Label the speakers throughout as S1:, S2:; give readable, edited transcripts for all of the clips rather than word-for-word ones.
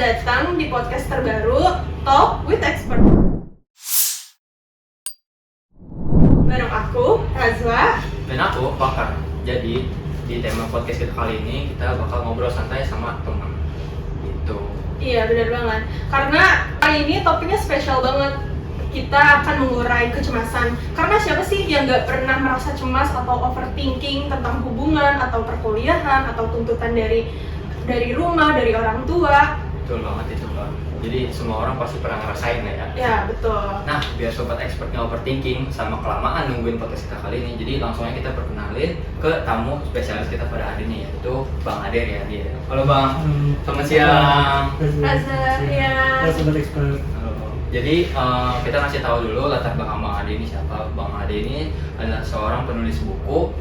S1: datang di podcast terbaru Talk with Expert. Bareng aku, Razwa.
S2: Dan aku, Pakar. Jadi, di tema podcast kita kali ini, kita bakal ngobrol santai sama teman. Gitu.
S1: Iya, benar banget. Karena kali ini topiknya spesial banget. Kita akan mengurai kecemasan. Karena siapa sih yang nggak pernah merasa cemas atau overthinking tentang hubungan, atau perkuliahan, atau tuntutan dari rumah, dari orang tua.
S2: Betul banget itu, Bang. Jadi, semua orang pasti pernah ngerasain ya.
S1: Ya, betul.
S2: Nah, biar sobat expertnya overthinking sama kelamaan nungguin podcast kita kali ini, jadi langsung aja kita perkenalin ke tamu spesialis kita pada hari ini, yaitu Bang Ader ya dia. Halo Bang, selamat siang.
S1: Raza, ya.
S3: Halo sobat expert.
S2: Halo. Jadi kita ngasih tahu dulu latar belakang Bang Ade ini siapa. Bang Ade ini adalah seorang penulis buku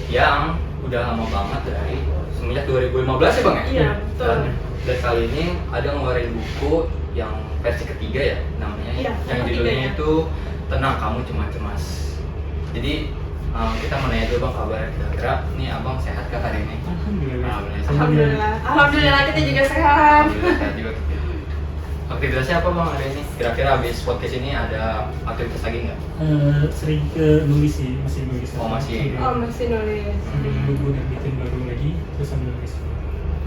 S2: yang udah lama banget dari semenjak 2015 ya Bang ya?
S1: Iya, betul.
S2: Dan kali ini ada ngeluarin buku yang versi ketiga ya namanya,
S1: Iya,
S2: yang
S1: yang
S2: judulnya
S1: ketiganya.
S2: itu Tenang Kamu Cuma Cemas. Jadi kita mau nanya dulu Bang kabarnya kira-kira. Nih Abang sehat kah hari ini?
S3: Alhamdulillah.
S1: Alhamdulillah. Alhamdulillah kita juga sehat.
S2: Alhamdulillah sehat juga. Aktivitasnya apa Bang hari ini? Kira-kira habis podcast ini ada aktivitas lagi nggak?
S3: Sering ke nulis sih, masih nulis.
S2: Oh, masih.
S1: Oh, masih nulis.
S3: Sambil buku bikin baru lagi, terus sambil nulis.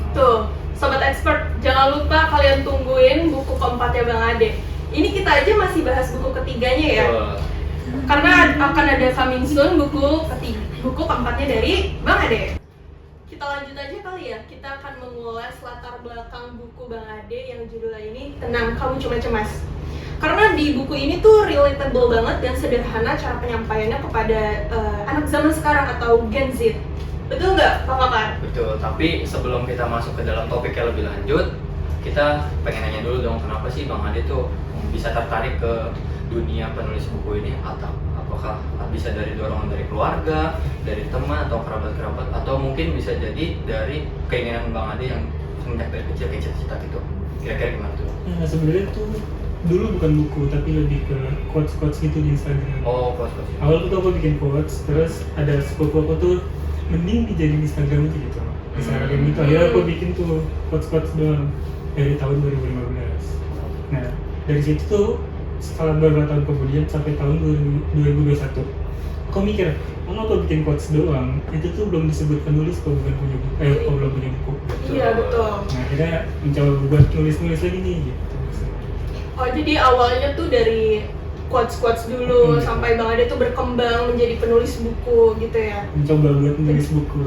S1: Tuh, sobat expert, jangan lupa kalian tungguin buku keempatnya Bang Ade. Ini kita aja masih bahas buku ketiganya ya.
S2: Betul.
S1: Karena akan ada coming soon buku keempatnya dari Bang Ade. Kita lanjut aja kali ya. Kita akan mengulas latar belakang buku Bang Ade yang judulnya ini Tenang Kamu Cuma Cemas. Karena di buku ini tuh relatable banget dan sederhana cara penyampaiannya kepada anak zaman sekarang atau Gen Z. Betul nggak, Pak Pakar?
S2: Betul, tapi sebelum kita masuk ke dalam topik yang lebih lanjut, kita pengen nanya dulu dong, kenapa sih Bang Ade tuh bisa tertarik ke dunia penulis buku ini? Atau apakah bisa dari dorongan dari keluarga, dari teman atau kerabat-kerabat, atau mungkin bisa jadi dari keinginan Bang Ade yang semenjak dari kecil kayak cita-cita gitu? Kira-kira gimana tuh?
S3: Sebenarnya tuh dulu bukan buku, tapi lebih ke quotes-quotes gitu di Instagram.
S2: Oh, kos-kos.
S3: Awal tuh aku bikin quotes, terus ada sepupu aku tuh mending dijadiin Instagram aja gitu. Instagram itu akhirnya aku bikin tuh quotes-quotes doang dari tahun 2015. Nah, dari situ tuh setelah beberapa tahun kemudian sampai tahun 2021 aku mikir, kalau aku bikin quotes doang, itu tuh belum disebut penulis kalau bukan punya buku, kalau belum punya buku.
S1: Iya, betul.
S3: Nah, akhirnya mencoba buat nulis-nulis lagi nih gitu.
S1: Oh, jadi awalnya tuh dari quotes-quotes dulu sampai Bang Ade tuh berkembang menjadi penulis buku gitu ya.
S3: Mencoba buat nulis buku.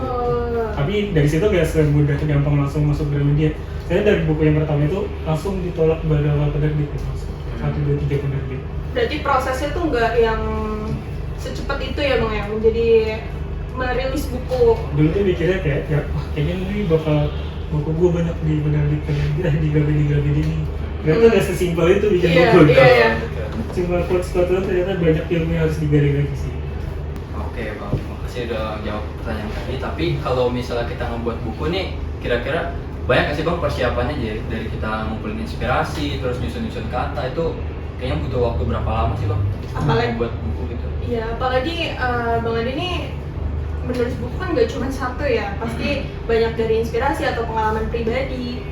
S3: Tapi dari situ gak semudah gampang langsung masuk Gramedia. Saya dari buku yang pertama itu langsung ditolak beberapa penerbit gitu. 1, 2, 3 penerbit.
S1: Berarti prosesnya tuh nggak yang secepat itu ya Bang ya, menjadi merilis buku.
S3: Dulu tuh mikirnya kayak, ya wah kayaknya ini bakal buku gue banyak di penerbit di Gramedia ini. Ternyata gak sesimpel itu bikin
S1: Iya,
S3: buku.
S1: iya.
S3: Cuma quotes-quotes itu ternyata banyak ilmu yang harus digali lagi sih.
S2: Oke Bang, makasih udah jawab pertanyaan tadi. Tapi kalau misalnya kita ngebuat buku nih, kira-kira banyak nggak sih Bang persiapannya dari kita ngumpulin inspirasi, terus nyusun-nyusun kata itu kayaknya butuh waktu berapa lama sih Bang?
S1: Apalagi
S2: buat buku gitu?
S1: Iya, apalagi Bang Ade ini menulis buku kan nggak cuma satu ya, pasti banyak dari inspirasi atau pengalaman pribadi.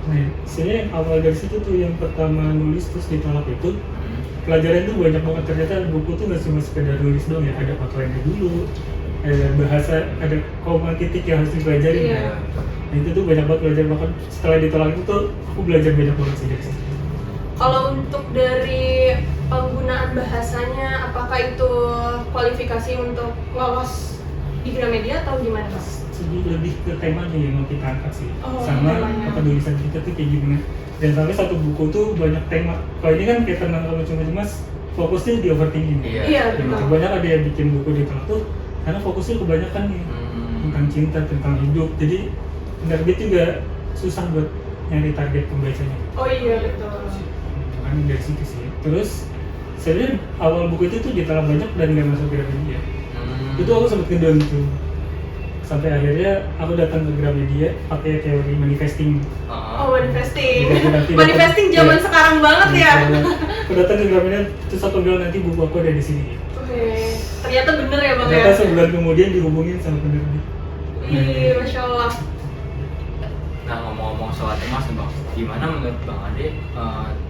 S3: Nah, sebenarnya awal dari situ tuh yang pertama nulis terus ditolak itu pelajaran tuh banyak banget. Ternyata buku tuh nggak cuma sekedar nulis doang ya, ada outline-nya dulu, ada bahasa, ada koma titik yang harus dipelajari.
S1: Iya.
S3: Nah, itu tuh banyak banget belajar, bahkan setelah ditolak itu tuh aku belajar banyak banget sih dari situ.
S1: Kalau untuk dari penggunaan bahasanya, apakah itu kualifikasi untuk lolos di Gramedia atau gimana Mas?
S3: Jadi lebih ke temanya yang mau kita angkat sih,
S1: Oh,
S3: sama
S1: temanya.
S3: kepedulian kita tuh kayak gimana. Dan sampai satu buku tuh banyak tema. Kalau ini kan kayak Tenang Kamu Cuma Cemas, fokusnya di overthinking.
S1: Iya,
S3: Dan
S1: betul.
S3: banyak ada yang bikin buku ditolak tuh karena fokusnya kebanyakan nih tentang cinta, tentang hidup. Jadi penerbit juga susah buat nyari target pembacanya.
S1: Oh iya, betul.
S3: Kan dari situ sih. Terus sebenarnya awal buku itu tuh ditolak banyak dan nggak masuk Gramedia. Itu aku sempet ngedon tuh. Sampai akhirnya aku datang ke Gramedia pakai teori manifesting.
S1: Oh, manifesting.
S3: Nanti-
S1: Manifesting zaman
S3: Iya.
S1: sekarang banget ya.
S3: Aku datang ke Gramedia terus aku bilang nanti buku aku ada di sini.
S1: Oke. Ternyata bener ya Bang ya.
S3: Ternyata sebulan kemudian dihubungin sama penerbit.
S1: Ih, Masya Allah.
S2: Nah ngomong-ngomong ngomong soal cemas nih Bang, gimana menurut Bang Ade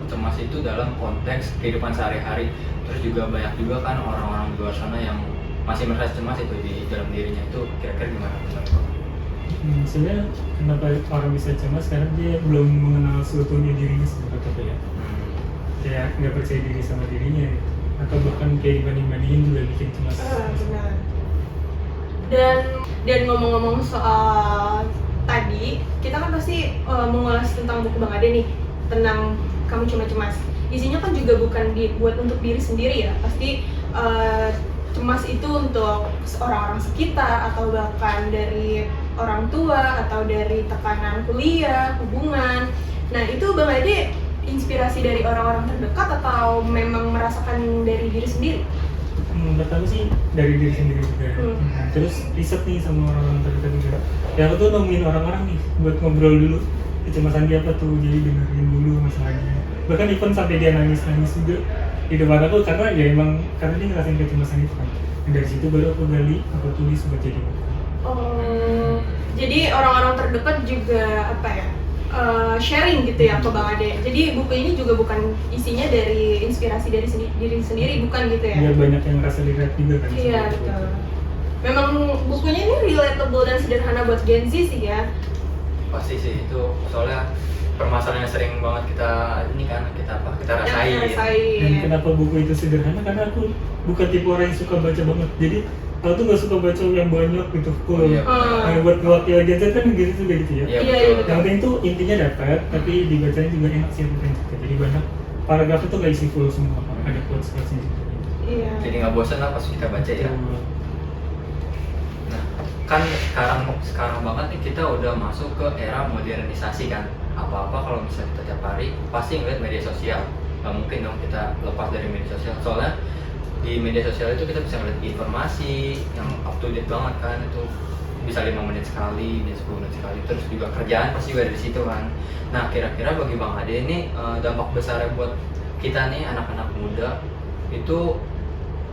S2: cemas itu dalam konteks kehidupan sehari-hari? Terus juga banyak juga kan orang-orang di luar sana yang masih merasa cemas itu di dalam dirinya, itu kira-kira gimana menurut Bang?
S3: Sebenarnya kenapa orang bisa cemas karena dia belum mengenal seutuhnya dirinya seperti apa ya, kayak nggak percaya diri sama dirinya gitu. Atau bahkan kayak dibanding-bandingin juga bikin cemas.
S1: Benar. Dan ngomong-ngomong soal tadi, kita kan pasti mengulas tentang buku Bang Ade nih, tentang Kamu Cuma Cemas. Isinya kan juga bukan dibuat untuk diri sendiri ya, pasti cemas itu untuk orang-orang sekitar atau bahkan dari orang tua atau dari tekanan kuliah, hubungan. Nah itu Bang Ade inspirasi dari orang-orang terdekat atau memang merasakan dari diri sendiri?
S3: Pertama sih dari diri sendiri juga. Nah, terus riset nih sama orang-orang terdekat juga. Ya aku tuh nemuin orang-orang nih buat ngobrol dulu kecemasan dia apa tuh, jadi dengerin dulu masalahnya. Bahkan even sampai dia nangis-nangis juga di depan aku karena ya emang karena dia ngerasain kecemasan itu kan. Dan dari situ baru aku gali, aku tulis buat jadi buku.
S1: Oh, jadi orang-orang terdekat juga apa ya? Sharing gitu ya ke Bang Ade. Jadi buku ini juga bukan isinya dari inspirasi dari diri sendiri, bukan gitu ya?
S3: Biar banyak yang ngerasa dilihat juga kan.
S1: Iya betul. Memang bukunya ini relatable dan sederhana buat Gen Z sih ya.
S2: Pasti sih itu, soalnya permasalahan yang sering banget kita ini kan kita rasain.
S3: Dan kenapa buku itu sederhana? Karena aku bukan tipe orang yang suka baca banget. Jadi aku tuh gak suka baca yang banyak gitu full. Buat ngewakil Gen Z kan gitu juga gitu ya.
S1: Iya.
S3: Yang penting tuh intinya dapat, tapi dibacanya juga enak sih bukan juga. Jadi banyak paragraf itu gak isi full semua, ada quotes-quotesnya juga.
S1: Iya.
S2: Jadi nggak bosan lah pas kita baca ya. Nah, kan sekarang banget nih kita udah masuk ke era modernisasi kan. Apa-apa kalau misalnya kita tiap hari pasti ngeliat media sosial. Gak mungkin dong kita lepas dari media sosial. Soalnya di media sosial itu kita bisa ngeliat informasi yang up to date banget kan, itu bisa 5 menit sekali, bisa 10 menit sekali. Terus juga kerjaan pasti juga dari situ kan. Nah, kira-kira bagi Bang Ade ini dampak besarnya buat kita nih anak-anak muda itu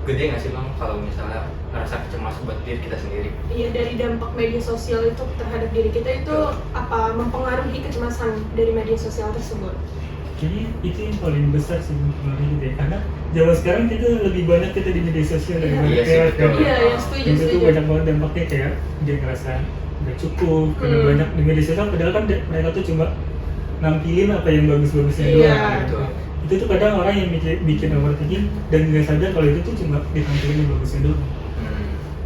S2: gede nggak sih Bang kalau misalnya ngerasa kecemasan buat diri kita sendiri?
S1: Iya, dari dampak media sosial itu terhadap diri kita itu apa mempengaruhi kecemasan dari media sosial tersebut?
S3: Jadi itu yang paling besar sih mempengaruhi gitu ya, karena zaman sekarang kita lebih banyak kita di media sosial daripada
S2: Iya sih, betul.
S1: Iya, setuju.
S3: itu tuh banyak banget dampaknya, kayak dia ngerasa nggak cukup karena banyak di media sosial, padahal kan mereka tuh cuma nampilin apa yang bagus-bagusnya
S1: Iya,
S3: doang.
S2: betul.
S3: Itu tuh kadang orang yang bikin overthinking dan nggak sadar kalau itu tuh cuma ditampilin yang bagusnya doang.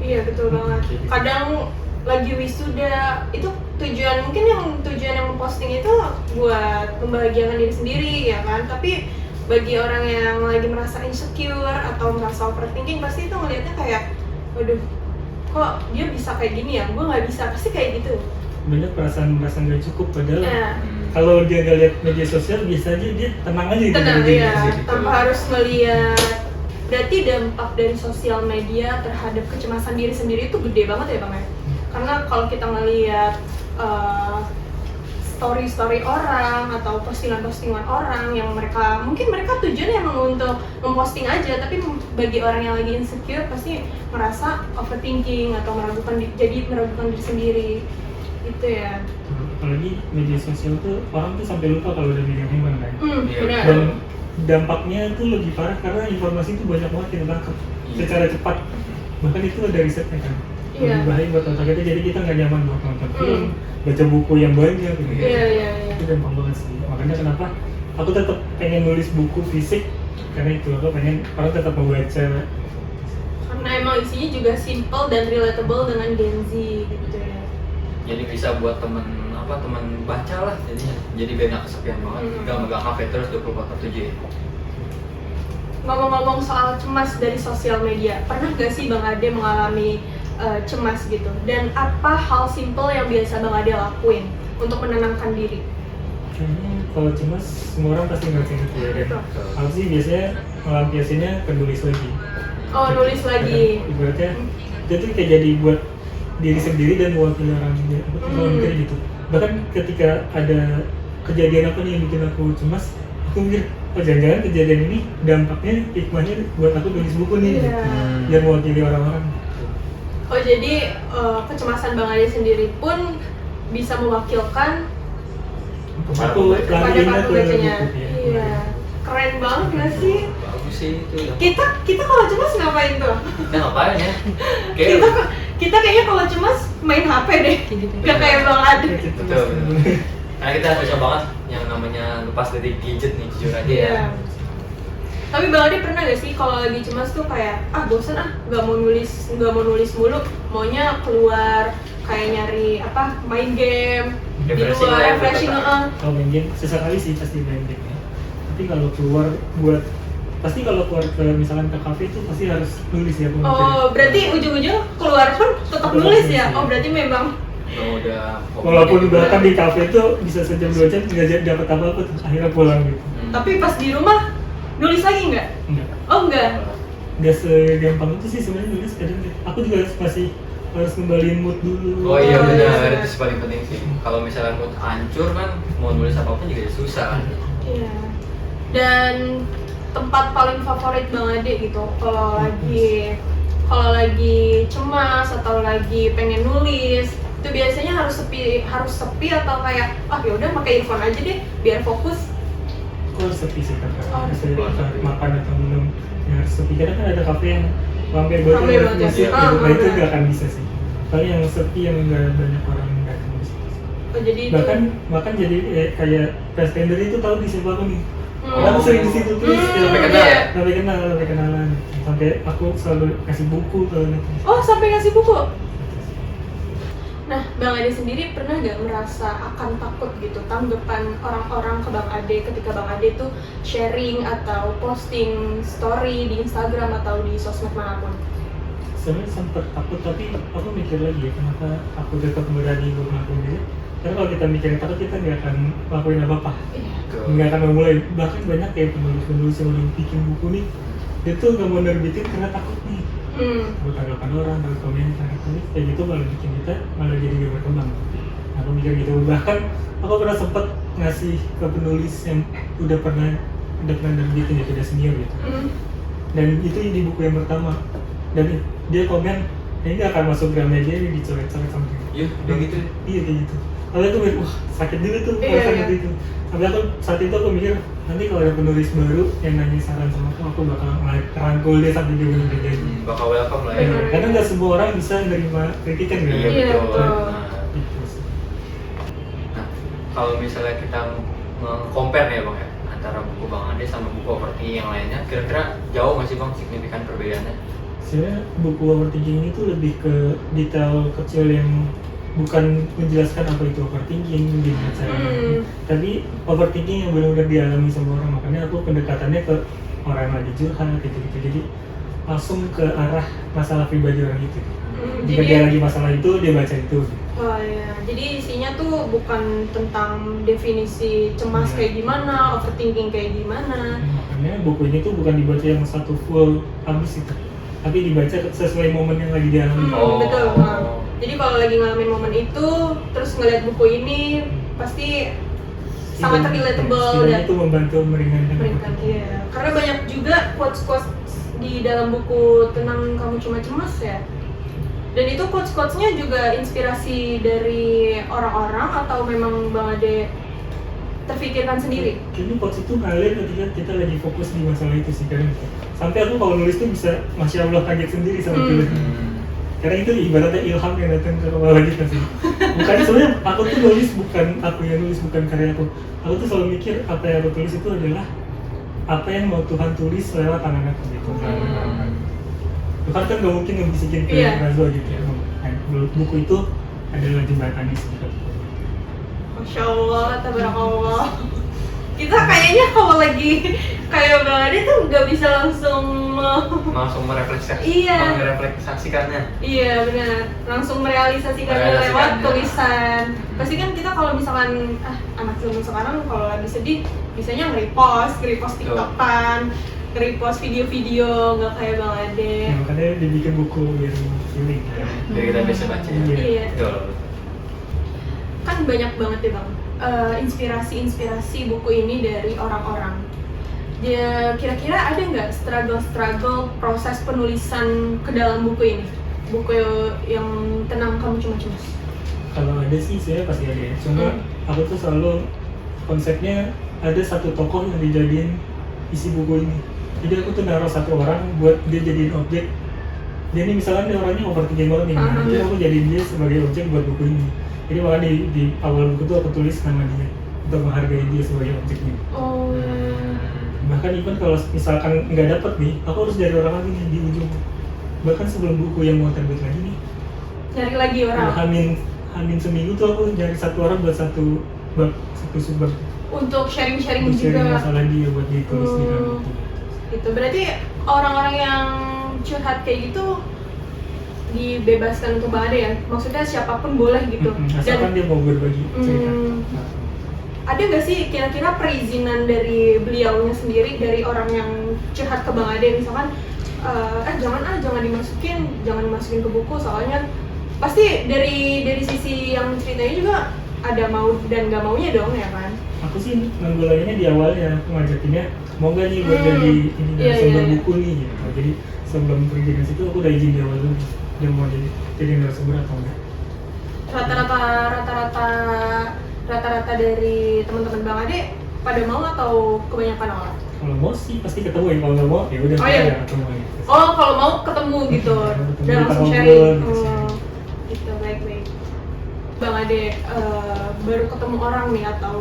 S1: Iya betul banget. Kadang lagi wisuda itu mungkin tujuan yang memposting itu buat membahagiakan diri sendiri ya kan, tapi bagi orang yang lagi merasa insecure atau merasa overthinking pasti itu ngelihatnya kayak waduh kok dia bisa kayak gini ya, gue nggak bisa, pasti kayak gitu.
S3: Banyak perasaan nggak cukup, padahal
S1: Nah,
S3: kalau dia nggak lihat media sosial bisa aja dia tenang aja gitu.
S1: tenang
S3: Jadi
S1: ya,
S3: gitu.
S1: tanpa harus melihat. Berarti dampak dari sosial media terhadap kecemasan diri sendiri itu gede banget ya Bang ya? Karena kalau kita ngelihat story-story orang atau postingan-postingan orang yang mungkin mereka tujuannya emang untuk memposting aja, tapi bagi orang yang lagi insecure pasti merasa overthinking atau meragukan diri sendiri gitu ya.
S3: Apalagi media sosial tuh orang tuh sampai lupa kalau udah megang handphone kan.
S1: Benar.
S3: Dan dampaknya tuh lebih parah karena informasi itu banyak banget kita tangkap secara cepat. Bahkan itu ada risetnya kan. Lebih bahaya buat otak kita, jadi kita nggak nyaman buat nonton film, baca buku yang banyak gitu.
S1: Iya.
S3: Itu dampak banget sih. Makanya kenapa aku tetap pengen nulis buku fisik, karena itu aku pengen orang tetap membaca.
S1: Karena emang isinya juga simple dan relatable dengan Gen Z gitu ya.
S2: Jadi bisa buat temen baca lah jadinya. Jadi biar nggak kesepian banget, nggak megang HP terus 24/7 ya.
S1: Ngomong-ngomong soal cemas dari sosial media, pernah gak sih Bang Ade mengalami cemas gitu? Dan apa hal simple yang biasa Bang Ade lakuin untuk menenangkan diri?
S3: Kayaknya kalau cemas semua orang pasti ngerasain itu ya. Dan aku sih biasanya melampiasinya ke nulis lagi.
S1: Oh, nulis lagi.
S3: Ibaratnya itu tuh kayak jadi buat diri sendiri dan mewakili orang lain. Aku tuh mikir gitu. Bahkan ketika ada kejadian apa nih yang bikin aku cemas, aku mikir, oh jangan-jangan kejadian ini dampaknya, hikmahnya buat aku nulis buku nih, gitu. Biar mewakili orang-orang.
S1: Oh jadi kecemasan Bang Ade sendiri pun bisa mewakilkan
S3: aku
S1: kepada
S3: lariin
S1: para
S3: ke
S1: pembacanya.
S3: buku ya.
S1: Iya, keren banget nggak sih?
S2: Bagus sih itu.
S1: Kita kalau cemas ngapain tuh?
S2: Nah ngapain ya?
S1: Kita kita kayaknya kalau cemas main HP deh. Gak kayak Bang Ade.
S2: Betul. Karena kita susah banget yang namanya lepas dari gadget nih, jujur aja ya.
S1: Iya. Tapi Bang Ade pernah gak sih kalau lagi cemas tuh kayak bosan nggak mau nulis mulu, maunya keluar kayak nyari main game di
S2: Refreshing
S1: luar,
S2: lah ya,
S1: refreshing.
S2: betul.
S3: Kalau main game sesekali sih pasti main game ya. Tapi kalau keluar kalau keluar ke misalkan ke kafe itu pasti harus nulis ya.
S1: Oh, berarti ujung-ujung keluar pun tetap nulis ya? Oh, berarti memang.
S2: Udah.
S3: Walaupun bahkan di kafe itu bisa sejam 2 jam nggak dapat apa-apa tuh akhirnya pulang gitu.
S1: Tapi pas di rumah nulis lagi nggak?
S3: Enggak.
S1: Oh enggak.
S3: Nggak segampang itu sih sebenarnya nulis kadang. Aku juga masih harus kembaliin mood dulu.
S2: Oh iya
S1: Oh,
S2: benar,
S1: iya.
S2: itu sih paling penting sih. Kalau misalnya mood hancur kan mau nulis apapun juga susah kan.
S1: Iya. Dan tempat paling favorit Bang Ade gitu kalau lagi cemas atau lagi pengen nulis itu biasanya harus sepi atau kayak ya udah pakai earphone aja deh biar fokus.
S3: Aku harus sepi sih kan.
S1: Oh,
S3: Saya
S2: sepi.
S3: makan atau minum yang harus sepi. Kadang kan ada kafe yang ramai banget
S1: Ramai banget,
S3: musik
S2: ya.
S3: gitu. Nah itu
S1: benar.
S3: nggak akan bisa sih. Paling yang sepi yang nggak banyak orang nggak akan bisa.
S1: Oh, jadi itu
S3: bahkan jadi kayak Fastender itu tahu di siapa aku nih.
S1: Hmm.
S3: Aku sering di situ terus
S2: Sampai kenal
S1: iya.
S2: ya?
S3: sampai kenalan. Sampai aku selalu kasih buku ke anak.
S1: Oh, sampai ngasih buku. Nah, Bang Ade sendiri pernah nggak merasa akan takut gitu tanggapan orang-orang ke Bang Ade ketika Bang Ade tuh sharing atau posting story di Instagram atau di sosmed manapun?
S3: Sebenarnya sempat takut tapi aku mikir lagi ya kenapa aku tetap berani buat ngelakuin ini. Karena kalau kita mikirin takut kita nggak akan lakuin apa-apa.
S1: Iya.
S3: Nggak akan memulai. Bahkan banyak kayak penulis-penulis yang udah bikin buku nih dia tuh nggak mau nerbitin karena takut nih takut tanggapan orang, takut komentar kayak gitu malah bikin kita malah jadi gak berkembang. Aku mikir gitu. Bahkan aku pernah sempet ngasih ke penulis yang udah pernah nerbitin ya, udah senior gitu. Dan itu di buku yang pertama dan dia komen ini nggak akan masuk Gramedia, ini dicoret-coret sama dia.
S2: Iya, udah gitu.
S3: Iya kayak gitu. Kalau itu wah sakit juga tuh
S1: Iya,
S3: perasaan
S1: iya.
S3: itu. Sampai aku saat itu aku mikir nanti kalau ada penulis baru yang nanya saran sama aku bakal rangkul dia sampai dia benar jadi.
S2: Bakal welcome lah ya.
S1: Benar.
S3: Karena nggak semua orang bisa nerima kritikan kan.
S2: Iya
S1: Iya,
S2: betul.
S1: betul.
S2: Nah,
S3: Gitu sih.
S2: kalau misalnya kita compare nih ya Bang ya, antara buku Bang Ade sama buku overthinking yang lainnya, kira-kira jauh nggak sih Bang signifikan perbedaannya?
S3: Sebenarnya buku overthinking ini tuh lebih ke detail kecil yang bukan menjelaskan apa itu overthinking gimana caranya. Tapi overthinking yang benar-benar dialami sama orang, makanya aku pendekatannya ke orang yang lagi curhat gitu-gitu. Jadi langsung ke arah masalah pribadi orang itu. Jika dia lagi masalah itu dia baca itu.
S1: Oh ya, jadi isinya tuh bukan tentang definisi cemas
S3: Iya.
S1: kayak gimana, overthinking kayak gimana.
S3: Makanya buku ini tuh bukan dibaca yang satu full habis itu, tapi dibaca sesuai momen yang lagi dialami.
S1: Betul. Nah, jadi kalau lagi ngalamin momen itu, terus ngeliat buku ini, pasti sangat relatable
S3: Setidaknya
S1: dan
S3: itu membantu meringankan.
S1: meringankan. Iya. Karena banyak juga quotes-quotes di dalam buku tentang kamu cuma cemas ya. Dan itu quotes-quotesnya juga inspirasi dari orang-orang atau memang Bang Ade terfikirkan sendiri?
S3: Ini quotes itu ngalir ketika kita lagi fokus di masalah itu sih kan. Sampai aku kalau nulis tuh bisa masya Allah kaget sendiri sama tulisnya. Karena itu ibaratnya ilham yang datang ke kepala kita sih. Bukan sebenarnya aku tuh nulis bukan aku yang nulis, bukan karya aku. Aku tuh selalu mikir apa yang aku tulis itu adalah apa yang mau Tuhan tulis lewat tangan aku gitu. Tuhan kan gak mungkin ngebisikin ke
S1: Iya.
S3: Razo gitu ya. Nah, buku itu adalah jembatan di sini.
S1: Masya Allah, tabarakallah. Kita kayaknya kalau lagi kayak Bang Ade tuh nggak bisa langsung Iya.
S2: merefleksikannya.
S1: Iya benar, langsung merealisasikannya lewat
S2: Merealisasikannya.
S1: tulisan. Pasti kan kita kalau misalkan anak zaman sekarang kalau lagi sedih, bisanya nge-repost TikTokan, nge-repost video-video nggak kayak Bang Ade.
S3: Ya, makanya dibikin buku biar feeling.
S2: Jadi kita bisa baca ya.
S1: Iya.
S2: Betul.
S1: Kan banyak banget ya Bang, inspirasi buku ini dari orang-orang. Ya, kira-kira ada nggak struggle proses penulisan ke dalam buku ini? Buku yang tenang kamu cuma cemas.
S3: Kalau ada sih saya pasti ada ya. Cuma aku tuh selalu konsepnya ada satu tokoh yang dijadiin isi buku ini. Jadi aku tuh naruh satu orang buat dia jadiin objek. Dia ini misalkan dia orangnya overthinking banget nih,
S1: Aha.
S3: jadi aku jadiin dia sebagai objek buat buku ini. Jadi makanya di awal buku tuh aku tulis nama dia untuk menghargai dia sebagai objeknya.
S1: Oh.
S3: Bahkan even kalau misalkan nggak dapet nih, aku harus cari orang lagi nih di ujung. Bahkan sebelum buku yang mau terbit lagi nih,
S1: Nyari lagi orang
S3: hamin seminggu tuh aku nyari satu orang buat satu bab, satu subbab.
S1: untuk sharing-sharing
S3: Untuk sharing
S1: juga.
S3: masalah dia buat ditulis di dalam buku.
S1: Gitu. Berarti orang-orang yang curhat kayak gitu dibebaskan untuk Bang Ade ya? Maksudnya siapapun boleh gitu.
S3: Asalkan dia mau berbagi cerita.
S1: Hmm. Ada nggak sih kira-kira perizinan dari beliaunya sendiri, dari orang yang curhat ke Bang Ade misalkan jangan dimasukin ke buku, soalnya pasti dari sisi yang ceritanya juga ada mau dan nggak maunya dong ya kan?
S3: Aku sih nanggulanginnya di awalnya, aku ngajakinnya mau nggak nih buat jadi ini
S1: Iya,
S3: sumber
S1: iya.
S3: buku nih gitu. Jadi sebelum pergi ke situ aku udah izin di awal dulu dia mau jadi narasumber atau enggak.
S1: Rata-rata dari teman-teman Bang Ade pada mau atau kebanyakan orang?
S3: Kalau mau sih pasti ketemu ya, kalau nggak mau ya udah
S1: Oh, iya.
S3: nggak ketemu gitu.
S1: Oh, kalau mau ketemu gitu
S3: Ketemu,
S1: dan langsung
S3: kita
S1: sharing.
S3: ngobrol, gitu,
S1: Oh,
S3: sharing.
S1: gitu baik-baik. Bang Ade baru ketemu orang nih atau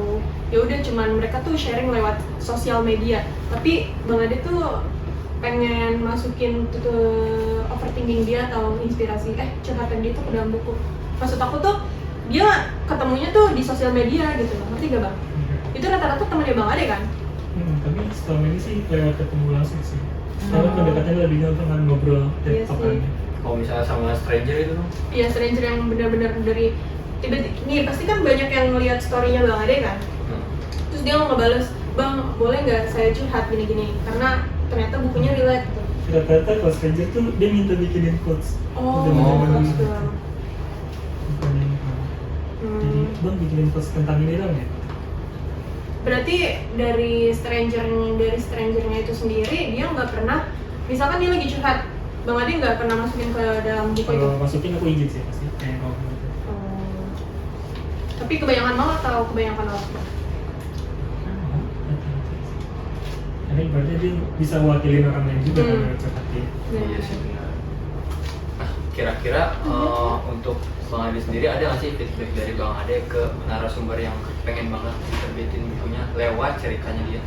S1: ya udah cuman mereka tuh sharing lewat sosial media, tapi Bang Ade tuh pengen masukin tuh overthinking dia atau inspirasi curhatan dia tuh ke dalam buku. Maksud aku tuh dia ketemunya tuh di sosial media gitu loh, ngerti gak Bang? Itu rata-rata temennya Bang Ade kan?
S3: Tapi selama ini sih lewat ketemu langsung sih. Sekarang
S1: Oh.
S3: pendekatannya lebih gampang kan, ngobrol dan
S1: Iya sih.
S3: paparannya.
S2: Kalau misalnya sama stranger itu dong.
S1: Iya, stranger yang benar-benar dari tiba-tiba nih pasti kan banyak yang ngelihat story-nya Bang Ade kan? Terus dia mau ngebales, Bang boleh nggak saya curhat gini-gini? Karena ternyata bukunya relate gitu.
S3: Rata-rata kalau stranger tuh dia minta bikinin quotes.
S1: Oh,
S3: Udah bener-bener
S1: bagus
S3: gitu.
S1: tuh.
S3: Bukan yang jadi bang bikinin quotes tentang ini dong ya.
S1: Berarti dari strangernya itu sendiri dia nggak pernah, misalkan dia lagi curhat, Bang Ade nggak pernah masukin ke dalam buku itu.
S3: Kalau masukin aku izin sih pasti kayak kalau gitu.
S1: Oh. Tapi kebanyakan mau atau kebanyakan nolak?
S3: Karena ibaratnya dia bisa wakilin orang lain juga kan lewat curhat dia.
S2: Iya sih benar. Nah, kira-kira untuk Bang Ade sendiri ada nggak sih feedback dari Bang Ade ke narasumber yang pengen banget terbitin bukunya lewat ceritanya dia?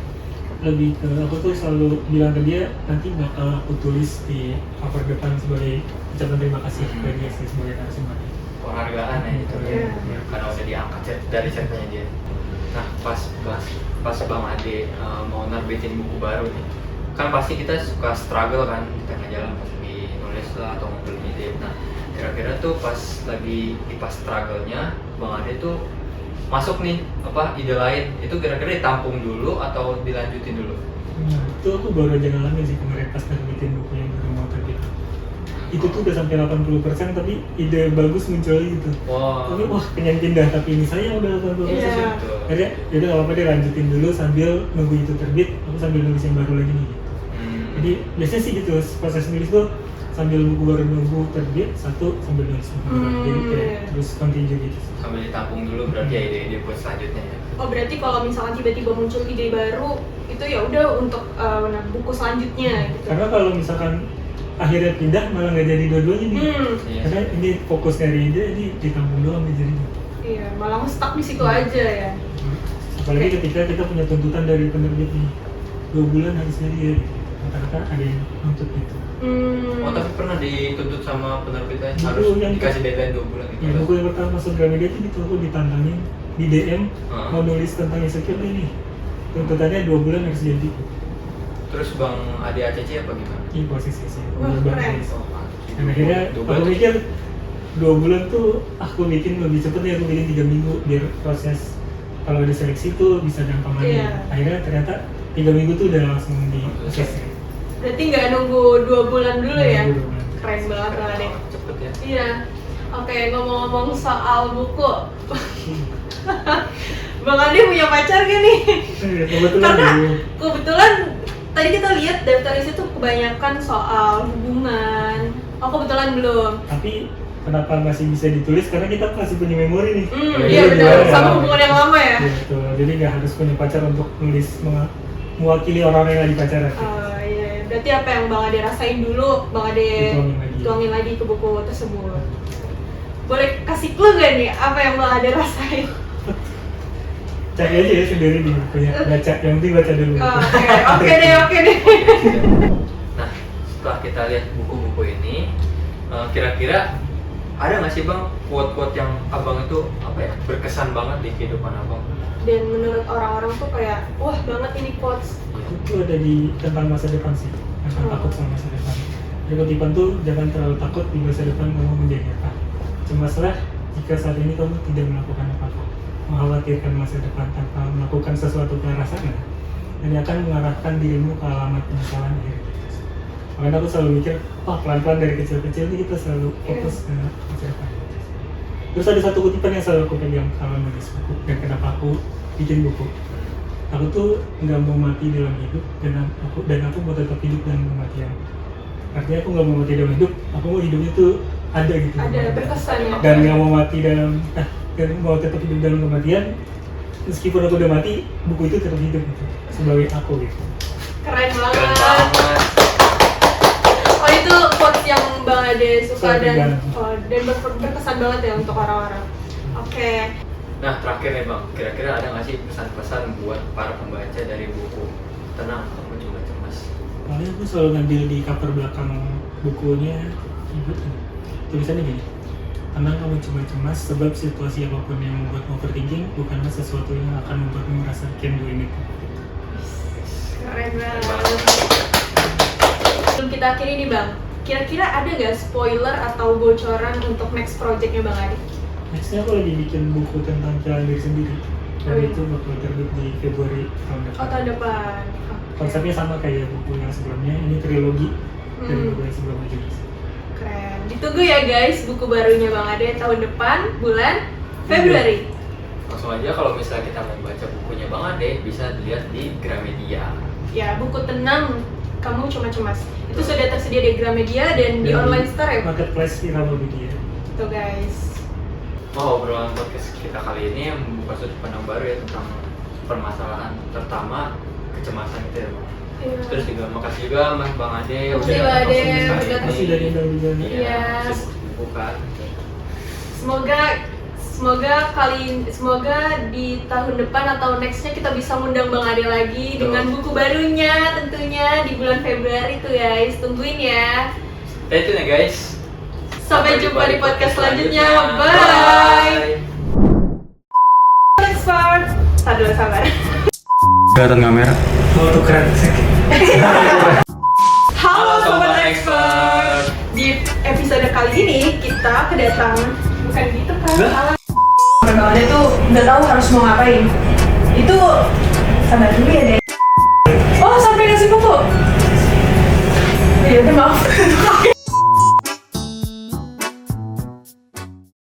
S3: Lebih ke aku tuh selalu bilang ke dia nanti bakal aku tulis di cover depan sebagai ucapan terima kasih ke dia sih sebagai narasumber.
S2: Penghargaan ya itu
S1: Iya.
S2: ya, karena udah diangkat dari ceritanya dia. Nah pas Bang Ade mau nerbitin buku baru nih, kan pasti kita suka struggle kan di tengah jalan pas lagi nulis lah atau ngumpulin ide. Nah kira-kira tuh pas lagi di pas struggle-nya Bang Ade tuh masuk nih ide lain, itu kira-kira ditampung dulu atau dilanjutin dulu?
S3: Nah itu aku baru aja ngalamin sih kemarin pas nerbitin buku yang baru mau terbit. Itu tuh udah sampai 80% tapi ide bagus muncul gitu.
S2: Wah.
S3: Tapi wah pengen pindah tapi ini saya udah 80%.
S1: Iya.
S3: Akhirnya yaudah nggak apa-apa deh lanjutin dulu sambil nunggu itu terbit, aku sambil nulis yang baru lagi nih. Jadi biasanya sih gitu proses nulis tuh sambil buku baru nunggu terbit satu sambil nulis buku baru. Jadi kayak terus continue gitu.
S2: Sambil ditampung dulu berarti ya ide-ide buat selanjutnya ya.
S1: Oh berarti kalau misalkan tiba-tiba muncul ide baru itu ya udah untuk buku selanjutnya gitu.
S3: Karena kalau misalkan akhirnya pindah malah nggak jadi dua-duanya nih.
S2: Iya.
S3: Karena ini fokus dari ide ini ditampung doang nih jadinya.
S1: Iya, malah stuck di situ aja ya.
S3: Apalagi ketika kita punya tuntutan dari penerbit nih 2 bulan harus jadi ya. Kata-kata ada yang nuntut gitu.
S2: Oh tapi pernah dituntut sama penerbitnya
S3: Buku
S2: harus
S3: yang-
S2: dikasih deadline 2 bulan gitu?
S3: Ya, buku yang pertama masuk Gramedia itu gitu, aku ditantangin di DM
S2: Heeh.
S3: mau nulis tentang insecure ini. Tuntutannya 2 bulan harus jadi.
S2: Terus Bang Ade ACC apa gimana?
S3: Ini posisi sih.
S1: Wah,
S3: udah
S1: keren.
S3: banget.
S2: Oh, mantap sih.
S3: Dan akhirnya
S2: Dua
S3: aku
S2: bulan tuh-
S3: mikir 2 bulan tuh aku bikin lebih cepet nih, aku bikin 3 minggu biar proses kalau ada seleksi tuh bisa gampang lagi.
S1: Iya.
S3: Akhirnya ternyata 3 minggu tuh udah langsung di proses.
S1: Berarti nggak nunggu 2 bulan dulu ya? Keren banget Bang Ade.
S2: Cepet ya.
S1: Iya. Oke, ngomong-ngomong soal buku, Bang Ade punya pacar gak nih?
S3: Kebetulan
S1: Karena
S3: dulu.
S1: kebetulan tadi kita lihat daftar isi tuh kebanyakan soal hubungan. Oh kebetulan belum.
S3: Tapi kenapa masih bisa ditulis, karena kita masih punya memori nih.
S1: Iya
S3: Jadi
S1: betul,
S3: gimana
S1: sama
S3: ya?
S1: hubungan yang lama ya.
S3: Iya, betul. Jadi nggak harus punya pacar untuk nulis mewakili orang yang lagi pacaran.
S1: Iya, berarti apa yang Bang Ade rasain dulu, Bang Ade tuangin lagi ke buku tersebut. Boleh kasih clue gak nih apa yang Bang Ade rasain?
S3: Cari aja ya sendiri di bukunya, baca, yang penting baca dulu.
S1: Oke deh.
S2: Nah, setelah kita lihat buku-buku ini, kira-kira ada nggak sih Bang quote-quote yang Abang itu apa ya berkesan banget di kehidupan Abang?
S1: Dan menurut orang-orang tuh kayak wah banget ini quotes.
S3: Itu ada di tentang masa depan sih, tentang takut sama masa depan. Jadi kutipan tuh jangan terlalu takut di masa depan kamu menjadi apa. Cemaslah jika saat ini kamu tidak melakukan apa-apa, mengkhawatirkan masa depan tanpa melakukan sesuatu ke arah sana, dan akan mengarahkan dirimu ke alamat penyesalan akhir. Makanya aku selalu mikir, wah pelan-pelan dari kecil-kecil ini kita selalu fokus ke masa depan. Terus ada satu kutipan yang selalu aku pegang kalau nulis buku, dan kenapa aku bikin buku. Aku tuh nggak mau mati dalam hidup, dan aku mau tetap hidup dalam kematian. Artinya aku nggak mau mati dalam hidup, aku mau hidupnya tuh ada gitu.
S1: Ada berkesan ya.
S3: Dan nggak mau mati dan mau tetap hidup dalam kematian. Meskipun aku udah mati, buku itu tetap hidup gitu, sebagai aku gitu.
S1: Keren
S2: Keren
S1: banget.
S2: banget.
S1: Oh itu quotes yang Bang Ade suka dan
S3: Iya.
S1: berkesan banget ya untuk orang-orang. Oke.
S2: Nah, terakhir nih Bang, kira-kira ada nggak sih pesan-pesan buat para pembaca dari buku Tenang, Kamu Cuma Cemas?
S3: Paling aku selalu ngambil di cover belakang bukunya, tulisannya gini, tenang kamu cuma cemas sebab situasi apapun yang membuatmu overthinking bukanlah sesuatu yang akan membuatmu merasa can do anything.
S1: Keren banget. Sebelum kita akhiri nih Bang, kira-kira ada nggak spoiler atau bocoran untuk next projectnya Bang Ade?
S3: Nextnya aku lagi bikin buku tentang jalan diri sendiri, dan itu bakal terbit di Februari tahun depan.
S1: Oh tahun depan.
S3: Konsepnya sama kayak buku yang sebelumnya, ini trilogi dari buku yang sebelumnya juga.
S1: Keren. Ditunggu ya guys buku barunya Bang Ade tahun depan bulan Februari.
S2: Langsung aja kalau misalnya kita mau baca bukunya Bang Ade, bisa dilihat di Gramedia.
S1: Ya buku Tenang Kamu Cuma Cemas. Itu sudah tersedia di Gramedia dan di online store ya.
S3: Marketplace Gramedia.
S1: Tuh guys.
S2: Oh, obrolan podcast kita kali ini membuka sudut pandang baru ya tentang permasalahan terutama kecemasan itu ya Bang.
S1: Iya.
S2: Terus juga makasih juga Mas Bang Ade
S1: Makasih, Bang Ade.
S3: Terima kasih dari undang juga.
S1: Iya.
S2: Bukan.
S1: Semoga di tahun depan atau nextnya kita bisa ngundang Bang Ade lagi
S2: Betul.
S1: dengan buku barunya tentunya di bulan Februari tuh guys. Tungguin ya.
S2: Stay tune ya guys.
S1: Sampai jumpa di podcast selanjutnya. Bye. Next part. Sabar.
S3: Kelihatan kamera. Oh tuh keren sih.
S1: Halo Sobat Expert. Di episode kali ini kita kedatangan bukan gitu kan? Salah. Bang Ade tuh nggak tahu harus mau ngapain. Itu sabar dulu ya deh.